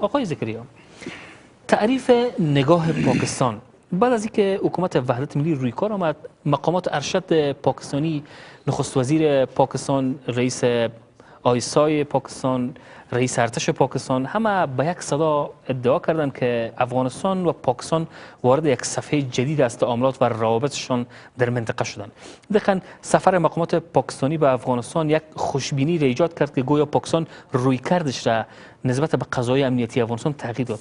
آقای زکریا، تعریف نگاه پاکستان بعد از اینکه حکومت وحدت ملی روی کار آمد، مقامات ارشد پاکستانی، نخست وزیر پاکستان، رئیس آیسای پاکستان، رئیس ارتش پاکستان، همه به یک صدا ادعا کردند که افغانستان و پاکستان وارد یک صفحه جدید است تعاملات و روابطشان در منطقه شدند. دقیقاً سفر مقامات پاکستانی به افغانستان یک خوشبینی را ایجاد کرد که گویا پاکستان رویکردش را نسبت به قضایای امنیتی افغانستان تغییر داد.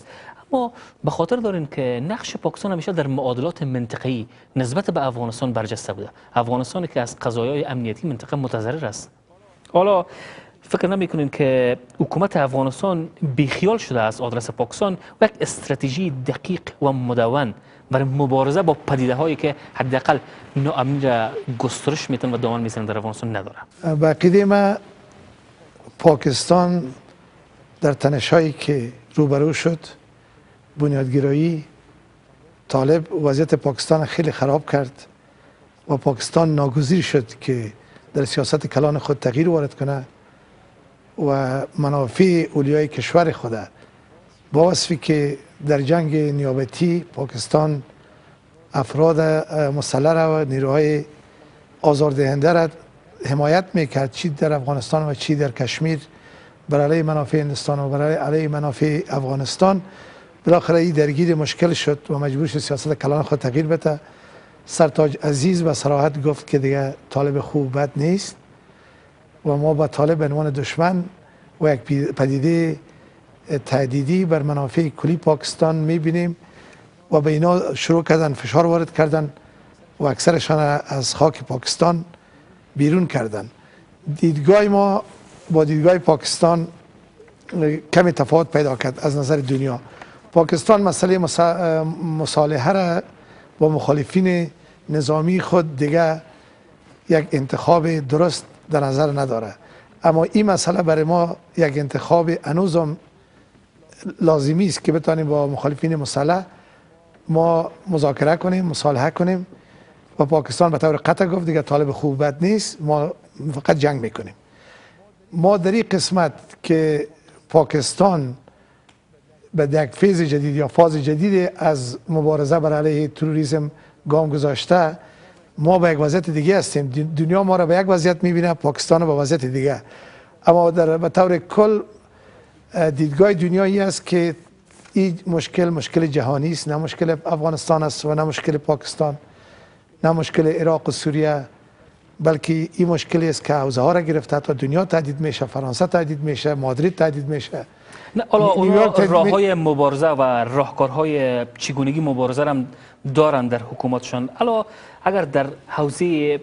اما به خاطر دارین که نقش پاکستان همیشه در معادلات منطقه‌ای نسبت به افغانستان برجسته بوده. افغانستانی که از قضایای امنیتی منطقه متضرر است. حالا فکر نمی‌کنین که حکومت افغانستان بیخیال شده از آدرس پاکستان و یک استراتژی دقیق و مدون برای مبارزه با پدیده‌هایی که حداقل ناامنی را گسترش میتن و دامن میزنن در افغانستان نداره؟ به عقیده ما پاکستان در تنش‌هایی که روبرو شد، بنیادگرایی طالب وضعیت پاکستان خیلی خراب کرد و پاکستان ناگزیر شد که در سیاست کلان خود تغییر وارد کنه و منافع اولیای کشور خود با وصفی که در جنگ نیابتی پاکستان افراد مسلح را و نیروهای آزاردهنده را حمایت میکرد، چی در افغانستان و چی در کشمیر، بر علیه منافع هندوستان و بر علیه منافع افغانستان. بالاخره این درگیر مشکل شد و مجبور شد سیاست کلان خود تغییر بده. سرتاج عزیز به صراحت گفت که دیگه طالب خوب بد نیست و ما با طالب به عنوان دشمن و یک پدیده تهدیدی بر منافع کلی پاکستان میبینیم و به اینا شروع کردن فشار وارد کردن و اکثرشان از خاک پاکستان بیرون کردن. دیدگاه ما با دیدگاه پاکستان کمی تفاوت پیدا کرد از نظر دنیا. پاکستان مسئله مصالحه را با مخالفین نظامی خود دیگه یک انتخاب درست در نظر نداره، اما این مسئله برای ما یک انتخاب هنوزم لازمی است که بتانیم با مخالفین مسلح ما مذاکره کنیم، مصالحه کنیم و پاکستان به طور قطع گفت دیگه طالب خوب بد نیست، ما فقط جنگ میکنیم. ما در این قسمت که پاکستان به یک فیز جدید یا فاز جدید از مبارزه بر علیه تروریسم گام گذاشته، ما به یک وضعیت دیگه هستیم. دنیا ما را به یک وضعیت میبینه، پاکستان به وضعیت دیگه. اما به طور کل دیدگاه دنیایی است که این مشکل جهانی است، نه مشکل افغانستان است و نه مشکل پاکستان، نه مشکل عراق و سوریه، بلکه این مشکلی است که حوزه ها را گرفته تا دنیا تهدید میشه، فرانسه تهدید میشه، مادرید تهدید میشه. نه اونا راههای مبارزه و راهکارهای چگونگی مبارزه هم دارن در حکومتشان. اگر در حوزه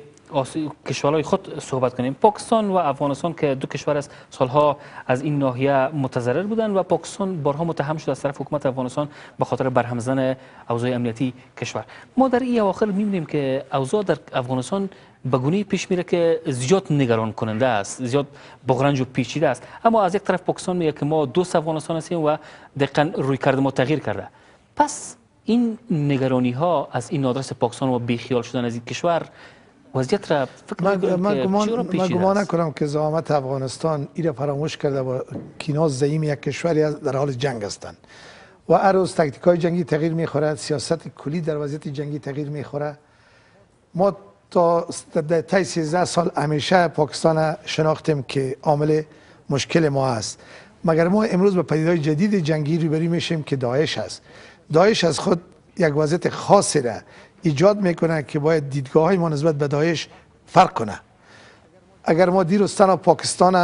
کشورهای خود صحبت کنیم، پاکستان و افغانستان که دو کشور است سالها از این ناحیه متضرر بودند و پاکستان بارها متهم شد از طرف حکومت افغانستان به خاطر برهم زدن اوضاع امنیتی کشور. ما در این اواخر می‌بینیم که اوضاع در افغانستان به گونه‌ای پیش میره که زیاد نگران کننده است، زیاد بغرنج و پیچیده است. اما از یک طرف پاکستان میگه که ما دوست افغانستان هستیم و دقیقاً رویکرد ما تغییر کرده. پس این نگرانی ها از این آدرس پاکستان و بیخیال شدن از این کشور وضعیت را من گمان نکنم که زعامت افغانستان این را فراموش کرده و کینا زعیم یک کشوری در حال جنگ هستند و هر روز تاکتیک های جنگی تغییر میخوره، سیاست کلی در وضعیت جنگی تغییر میخوره. ما تا 13 سال همیشه پاکستان شناختیم که عامل مشکل ما است، مگر ما امروز به پدیده‌های جدید جنگی روبرو میشیم که داعش است. داعش از خود یک وضعیت خاصی را ایجاد میکنه که باید دیدگاه های ما نسبت به داعش فرق کنه. اگر ما دیروز تنها پاکستان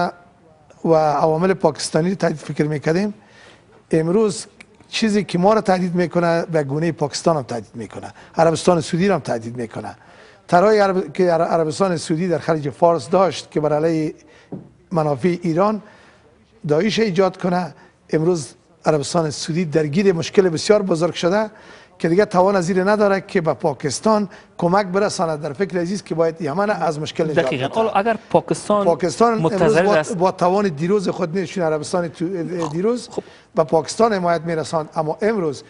و عوامل پاکستانی تهدید فکر میکردیم، امروز چیزی که ما را تهدید میکنه به گونه پاکستان هم تهدید میکنه، عربستان سعودی هم تهدید میکنه. طرحی که عربستان سعودی در خلیج فارس داشت که بر علیه منافع ایران داعش ایجاد کنه، امروز عربستان سعودی درگیر مشکل بسیار بزرگ شده که دیگه توان از این نداره که به پاکستان کمک برساند. در فکر عزیز که باید یمن از مشکل نجات بده. دقیقاً. اگر پاکستان متضرر است با توان دیروز خود نشون عربستان دیروز به پاکستان حمایت میرساند، اما امروز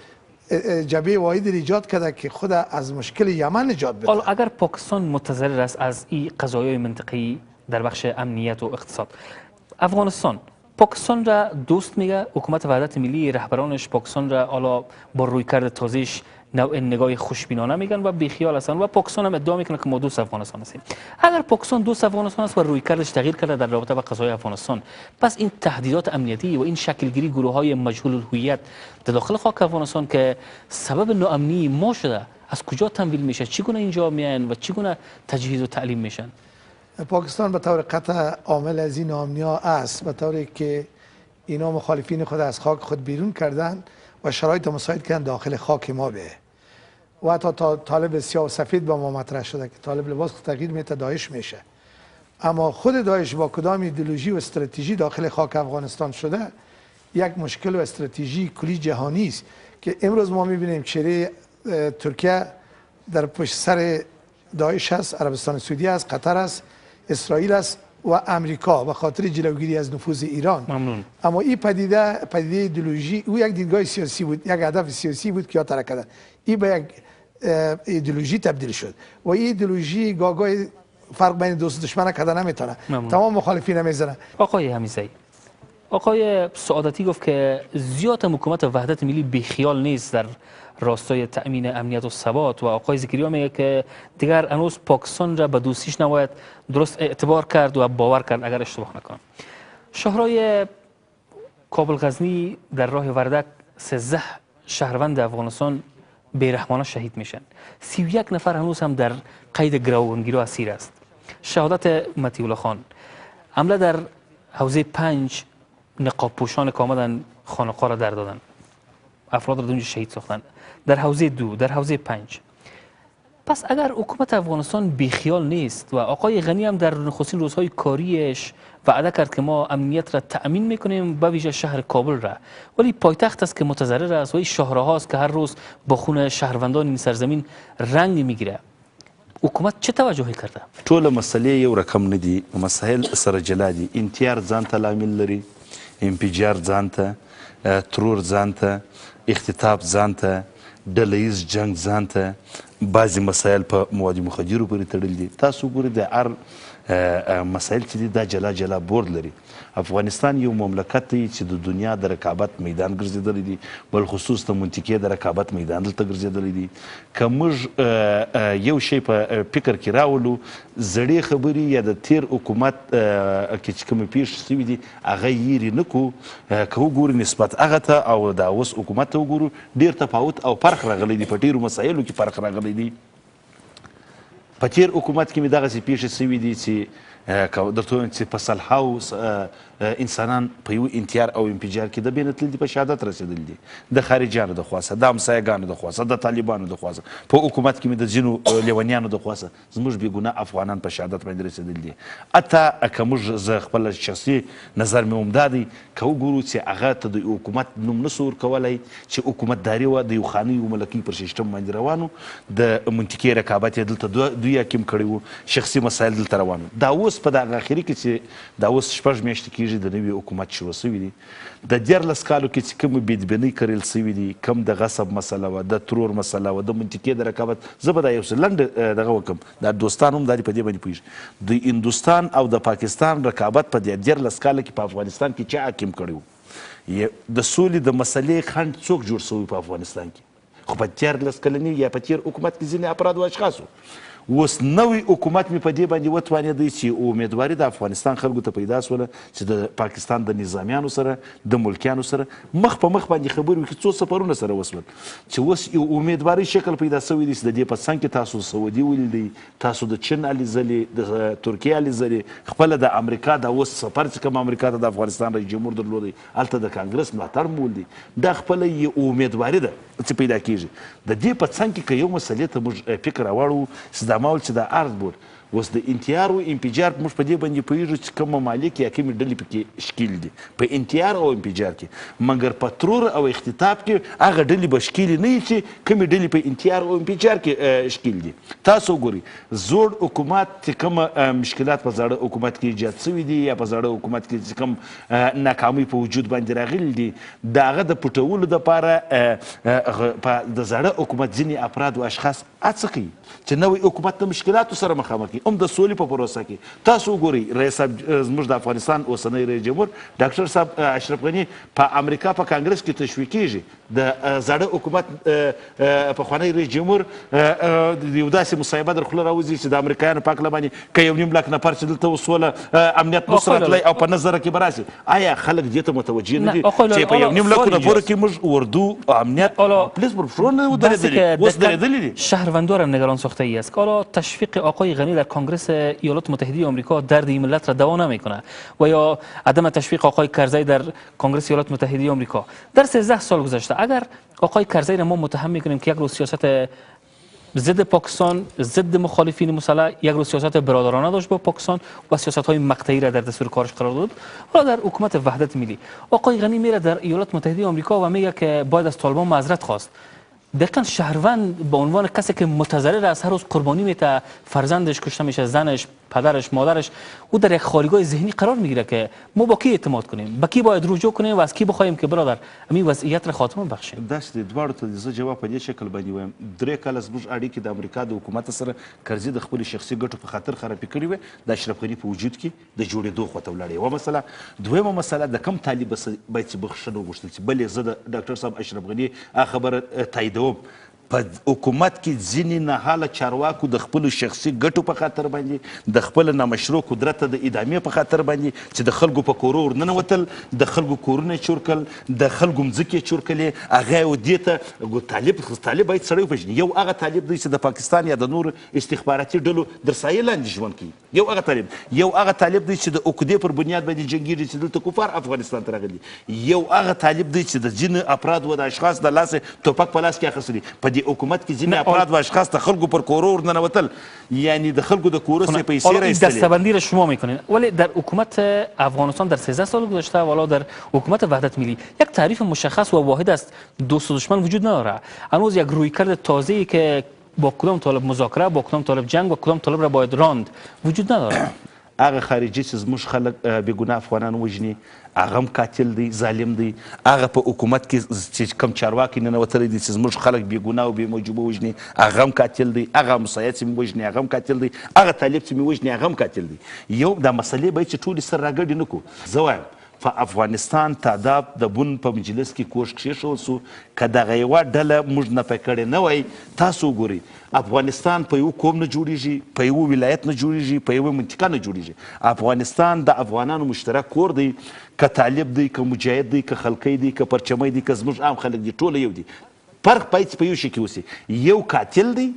جبهه واحد ایجاد کرده که خود از مشکل یمن نجات بده. اگر پاکستان متضرر است از این قضایای منطقه‌ای در بخش امنیت و اقتصاد، افغانستان پاکستان را دوست میگه حکومت وحدت ملی، رهبرانش پاکستان را حالا با رویکرد تازهش نوع نگاه خوشبینانه میگن و بیخیال هستن و پاکستان هم ادعا میکنه که ما دوست افغانستان هستیم. اگر پاکستان دوست افغانستان است و رویکردش تغییر کرده در رابطه با قضای افغانستان، پس این تهدیدات امنیتی و این شکلگیری گروه های مجهول الهویت در داخل خاک افغانستان که سبب ناامنی ما شده، از کجا تمویل میشه؟ چگونه اینجا میان و چگونه تجهیز و تعلیم میشن؟ پاکستان به طور قطع عامل از این ناامنی‌ها است، به طوری که اینا مخالفین خود از خاک خود بیرون کردن و شرایط مساعد کردن داخل خاک ما به و حتی طالب سیاه و سفید با ما مطرح شده که طالب لباس تغییر میده داعش میشه. اما خود داعش با کدام ایدئولوژی و استراتژی داخل خاک افغانستان شده یک مشکل و استراتژی کلی جهانی است که امروز ما میبینیم چهره ترکیه در پشت سر داعش است، عربستان سعودی است، قطر است، اسرائیل است و امریکا به خاطر جلوگیری از نفوذ ایران. ممنون. اما این پدیده ایدئولوژی او یک دیدگاه سیاسی بود، یک هدف سیاسی بود که یا ترک کردن. این به یک ایدئولوژی تبدیل شد و این ایدئولوژی گاگای فرق بین دوست دشمن کردن نمیتونه. تمام مخالفین نمیزنه. آقای حمیزه‌ای، آقای سعادتی گفت که زیاد حکومت وحدت ملی بیخیال نیست در راستای تأمین امنیت و ثبات و آقای زکریا میگه که دیگر هنوز پاکستان را به دوستیش نباید درست اعتبار کرد و باور کرد اگر اشتباه نکنم. شهرهای کابل غزنی در راه وردک 13 شهروند افغانستان بیرحمانه شهید میشن. 31 نفر هنوز هم در قید گروگانگیری اسیر است. شهادت مطیع الله خان، حمله در حوزه 5 نقاب پوشان که آمدن خانقاه را در دادن، افراد را اونجا شهید ساختن. در حوزه 2، در حوزه 5. پس اگر حکومت افغانستان بیخیال نیست و آقای غنی هم در نخستین روزهای کاریش وعده کرد که ما امنیت را تأمین میکنیم به ویژه شهر کابل را، ولی پایتخت است که متضرر است و این شاهراها است که هر روز با خون شهروندان این سرزمین رنگ میگیره. حکومت چه توجهی کرده؟ ټول مسلې یو رقم نه دي، مسایل سره جلا دي. انتیار ځان ته لامل لري، انفجار ځان ته، ترور ځان ته، اختطاف ځان ته، ډله ییز جنگ ځان ته، بعضې مسایل په مواد مخدرو پورې تړلي دي. تاسو ګورئ د هر مسایل چې دي دا جلا جلا بورد لري. افغانستان یو مملکت دی چې د دنیا د رقابت میدان ګرځېدلی دی، بلخصوص د منطقې د رقابت میدان دلته ګرځېدلی دی. که موږ یو شی په فکر کې راولو، زړې خبرې یا د تیر حکومت کې چې کومې پیښې سوي دي هغه هیرې نه کړو. که وګورو نسبت هغه ته او د اوس حکومت ته وګورو، ډېر تفاوت او فرق راغلی دی، په ډېرو مسایلو کې فرق راغلی دی. په تیر حکومت کې مې دغسې پیښې سوي دي چې درته وایم چې په سلهاو انسانان په یو انتیار او انفجار کې د بینه تللي دي، په شهادت رسېدلي دي، د خارجیانو د خواسه، د همسایهګانو د خواسه، د طالبانو د خواسه. په حکومت کې مې د ځینو لیونیانو د خواسه زموږ بېګناه افغانان په شهادت باندې رسېدلي دي. حتی که موږ زه خپل شخصي نظر مې هم دا دی، که وګورو چې هغه ته د حکومت نوم نسو ورکولی چې حکومتداري وه، د یو خاني یو ملکۍ پر سیسټم باندې روانو، د منطقې رقابت یې دلته دوی حاکم کړی وو، شخصي مسایل دلته روانو. دا اوس په دغه اخري کې چې دا اوس 6 میاشتې کېږي د نوي حکومت شروع سوي دي، د 14 کالو کې چې کومې بېدبینۍ کرل سوي دي، کم د غصب مسله وه، د ترور مسله وه، د منطقې د رقابت. زه به دا یو څه لنډ دغه وکړم، دا دوستان هم دا په دې باندې پوهېږي. د هندوستان او د پاکستان رقابت په دې 14 کاله کې په افغانستان کې چا حاکم کړی و؟ د سولې د مسلې خنډ څوک جوړ سوی په افغانستان کې؟ خو په 14 کلني یا په تیر حکومت کې ځینې افراد و اشخاصو. اوس نوی حکومت مې په دې باندې وتوانېدی چې امیدواري د افغانستان خلکو ته پیدا سوله چې د پاکستان د نظامیانو سره، د ملکیانو سره مخ په مخ باندې خبرې وکړي. څو سفرونه سره وسول چې اوس یو امیدواري شکل پیدا سوی دی چې د دې په څنګ کې تاسو سعودي ولیدئ، تاسو د چین الیزلې، د ترکیې الیزلې، خپله د امریکا دا اوس سفر چې کوم امریکا ته د افغانستان رئیس جمهور درلودی، هلته د کانګرس ملاتړ مو ولیدئ. دا خپله یو امیدواري ده چې پیدا کېږي. د دې په څنګ کې که یو مسلې ته موږ فکر راواړو چې دا ماحول چې د ارض بود اوس د انتیار و انفجار موږ په دې باندې پوهېږو چې کوم ممالک یا کومې ډلې پکې شکیل دي په انتیار او انفجار کې، مګر په ترور او اختطاف کې هغه ډلې به شکیلې نه وي چې کومې ډلې په انتیار او انفجار کې شکیل دي. تاسو وګورئ زوړ حکومت چې کوم مشکلات په زاړه حکومت کې ایجاد سوي دي یا په زاړه حکومت کې چې کوم ناکامۍ په وجود باندې راغلي دي، د هغه د پټولو دپاره د زاړه حکومت ځینې افراد و اشخاص هڅه کوي چې نوی حکومت د مشکلاتو سره مخامخ کړي. هم د سولې په پروسه کې تاسو وګورئ رئیس صاحب زموږ د افغانستان اوسنی رئیس جمهور ډاکټر صاحب اشرف غني په امریکا په کانګرس کې تشویق کیږي د زاړه حکومت پخوانی رئیس جمهور یو داسې مصاحبه در خوله راوځي چې د امریکایانو په هکله باندې که 1.5 لاک نفر چې دلته وسوله امنیت نصرت لای او په نظر کې به راشي آیا خلک دې ته متوجه نه دي چې په 1.5 لاکو نفرو کې موږ اردو امنیت پلیس پر پشتو نه درېدلي اوس درېدلي دي. شهروندان هم نگران ساخته ای است که حالا تشویق آقای غنی در کنگره ایالات متحده آمریکا درد این ملت را دوا نمیکنه و یا عدم تشویق آقای کرزی در کنگره ایالات متحده آمریکا. در 13 سال گذشته اگر آقای کرزی را ما متهم میکنیم که یک روز سیاست ضد پاکستان، ضد مخالفین مسلح، یک روز سیاست برادرانه داشت با پاکستان و سیاست‌های مقطعی را در دستور کارش قرار داد. حالا در حکومت وحدت ملی آقای غنی میره در ایالات متحده آمریکا و میگه که باید از طالبان معذرت خواست. دقیقاً شهروند به عنوان کسی که متضرر از هر روز قربانی میته، فرزندش کشته میشه، زنش، پدرش، مادرش، او در یک خالیگاه ذهنی قرار میگیره که ما با کی اعتماد کنیم، با کی باید رجوع کنیم و از کی بخوایم که برادر همین وضعیت را خاتمه بخشیم. داسې دي دواړو ته زه جواب په دې شکل باندې وایم 3 کاله زموږ اړیکې د امریکا د حکومت سره کرزي د خپلې شخصي ګټو په خاطر خرابې کړې وې د اشرف غني په وجود کې د جوړېدو خواته ولاړې یوه مسله. دویمه مسله د کم طالب باید چې بخښنه وغوښتل شي. بلې زه د ډاکټر صاحب اشرف غني هغه خبره تاییدوم په حکومت کې ځینې ناحاله چارواکو د خپلو شخصي ګټو په خاطر باندې د خپل نامشروع قدرت د ادامې په خاطر باندې چې د خلکو په کورو ورننوتل، د خلکو کورونه چور کړل، د خلکو مځکې چور کړلې، هغه یې دې ته طالب باید سړی وپېژني. یو هغه طالب دی چې د پاکستان یا د نور استخباراتي ډلو در سایې لاندې ژوند کوي. یو هغه طالب دی چې د عقدې پر بنیاد باندې جنګېږي چې دلته کفار افغانستان ته راغلي. یو هغه طالب دی چې د ځینې افراد و د اشخاص د لاسه توپک په لاس کې اخیستلي. په دې حکومت کې ځینې افراد و اشخاص د خلکو پر کورو ورننوتل، یعنی د خلکو د کورو سه پیسې را ایستلې. دستبندی را شما میکنین ولی در حکومت افغانستان در 13 سال گذشته والا در حکومت وحدت ملی یک تعریف مشخص و واحد است دوست و دشمن وجود نداره. هنوز یک رویکرد تازه‌ای که با کدام طالب مذاکره، با کدام طالب جنگ و کدام طالب را باید راند وجود نداره. هغه خارجي چې زموږ خلک بېګناه افغانان وژني هغه هم قاتل دی، ظالم دی. هغه په حکومت کې چې کم چارواکي ننوتلی دي چې زموږ خلک بېګناه او بې موجوبه وژني هغه هم قاتل دی. هغه مساید چې مې وژني هغه هم قاتل دی. هغه طالب چې مې وژني هغه هم قاتل دی. یو دا مسلې باید چې ټولې سره راګډې نه کړو. زه وایم په افغانستان تعداد د بون په مجلس کې کوښ کېښول سو که دغه یوه ډله موږ نفی کړې نه وای. تاسو وګورئ افغانستان په یو قوم نه جوړیږي، په یو ولایت نه جوړیږي، په یوه منطقه نه جوړیږي. افغانستان د افغانانو مشترک کور دی. که طالب دی، که مجاهد دی، که خلقی دی، که پرچمی دی، که زموږ عام خلک دي، ټوله یو دي. فرق باید په یو شي کې اوسي. یو قاتل دی،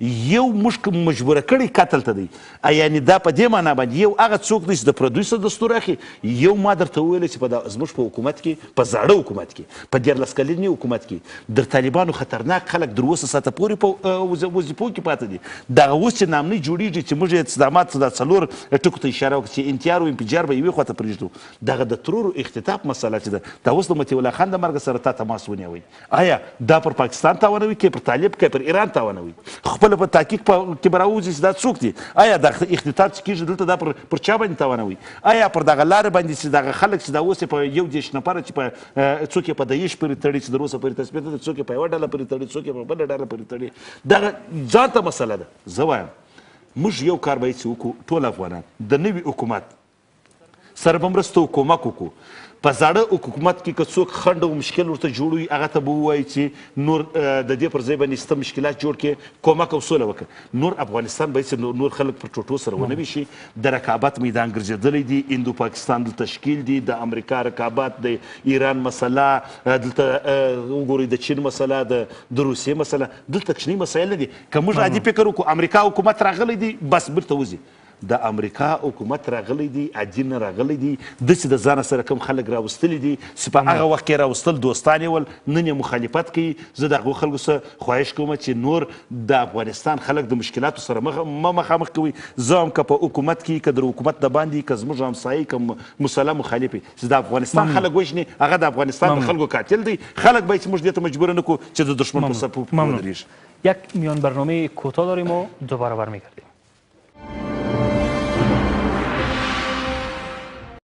یو موږ مجبوره کړی قتل ته دی. یعنې دا په دې معنا باندې یو هغه څوک دی چې د پردوی څخه دستور اخلي. یو ما درته وویله چې زموږ په حکومت کې، په زاړه حکومت کې، په 14 کلني حکومت کې د طالبانو خطرناک خلک در اوسه ساعته پورې په وظیفو کې پاته دي. دغه اوس چې نامنۍ جوړېږي چې موږ یې اقدامات د 4 ټکو ته اشاره وکړو چې انتیار او انفجار به یوې خواته پرېږدو. دغه د ترور اختطاف مسله چې ده دا اوس د مطیع الله خان د مرګ سره تا تماس ونیوئ. آیا دا پر پاکستان تاوانوي که پر طالب که پر ایران تاوانوي؟ خپل په تحقیق کې به راوځي چې دا څوک دي. آیا دا اختطاف چې کېږي دلته دا پر چا باندې تاوانوي؟ آیا پر دغه لارې باندې چې دغه خلک چې دا اوس یې په 21 نفره چې په څوک یې په داعش پورې تړي چې تر اوسه پورې تثبیت ده، څوک یې په یوه ډله پورې تړي، څوک یې په بله ډله پورې تړي، دغه ځان ته مسله ده. زه وایم موږ یو کار باید چې وکړو ټول افغانان د نوي حکومت سره به مرسته او کومک وکړو. په زاړه حکومت کې که څوک خنډ او مشکل ورته جوړ وي هغه ته به ووایي چې نور د دې پر ځای باندې سته مشکلات جوړ کړي، کومک او سوله وکړه. نور افغانستان باید چې نور خلک پر ټوټو سره ونه ویشي. د رقابت میدان ګرځېدلی دی. هندو پاکستان دلته تشکیل دی، د امریکا رقابت، د ایران مسله دلته وګورئ، د چین مسله، د روسیې مسله، دلته کوچني مسایل نه دي. که موږ عادي فکر وکړو امریکا حکومت راغلی دی بس بیرته وځي. د امریکا حکومت راغلی دی، عادي نه راغلی دی. داسې د ځانه سره کوم خلک راوستلي دي چې په هغه وخت کې راوستل دوستان یې ول، نن یې مخالفت کوي. زه د هغو خلکو څخه خواهش کوم چې نور د افغانستان خلک د مشکلاتو سره مخامخ کوي. زه هم که په حکومت کې، که د حکومت د باندې، که زموږ همسایه، که مسله مخالف چې د افغانستان خلک وژني هغه د افغانستان د خلکو قاتل دی. خلک باید چې موږ دې ته مجبور نه کړو چې د دشمن په صف ودرېږي. یک میان برنامه کوتاه داریم و دوباره برمیگردیم.